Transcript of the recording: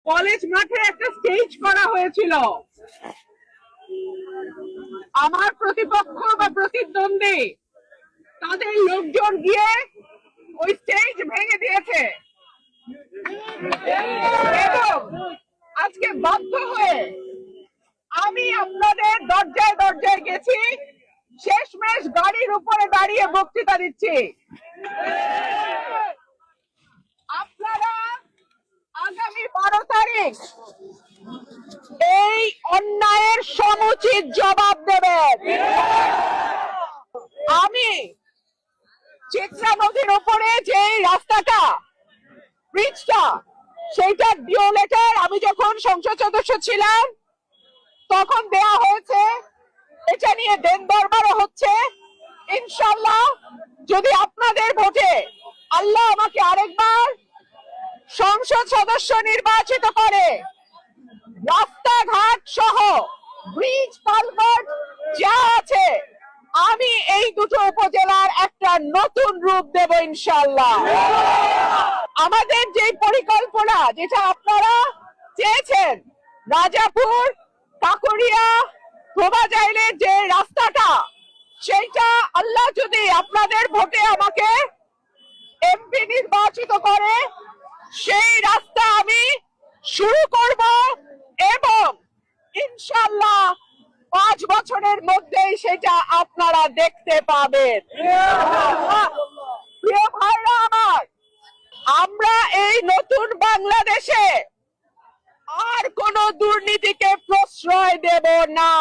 College মাঠে একটা stage করা হয়েছিল। আমার প্রতিপক্ষ বা প্রতিদ্বন্দ্বী তাদের লোকজন গিয়ে ওই স্টেজ ভেঙে দিয়েছে এবং আজকে বাধ্য হয়ে আমি আপনাদের দরজায় দরজায় গেছি, শেষমেশ গাড়ির উপরে দাঁড়িয়ে বক্তৃতা দিচ্ছি। আপনারা আগামী 12 তারিখ এই অন্যায়ের সমুচিত জবাব দেবেন। আমি চিত্রা নদীর উপরে যে রাস্তাটা, ব্রিজটা, সেইটার ডিও লেটার আমি যখন সংসদ সদস্য ছিলাম তখন দেয়া হয়েছে। এটা নিয়ে দেন দরবারও হচ্ছে। ইনশাআল্লাহ যদি আপনাদের ভোটে আল্লাহ আমাকে আরেকবার সংসদ সদস্য নির্বাচিত করে, রাস্তাঘাট সহ ব্রিজ কালভার্ট যা আছে আমি এই দুটো উপজেলার একটা নতুন রূপ দেব ইনশাআল্লাহ। আমাদের যে পরিকল্পনা, যেটা আপনারা চেয়েছেন, রাজাপুর কাকড়িয়া ধোবাজাইলের যে রাস্তাটা, সেইটা আল্লাহ যদি আপনাদের ভোটে আমাকে এমপি নির্বাচিত করে, সেই রাস্তা আমি শুরু করব এবং ইনশাআল্লাহ 5 বছরের মধ্যেই সেটা আপনারা দেখতে পাবেন। প্রিয় ভাইরা আমার, আমরা এই নতুন বাংলাদেশে আর কোনো দুর্নীতিকে প্রশ্রয় দেব না।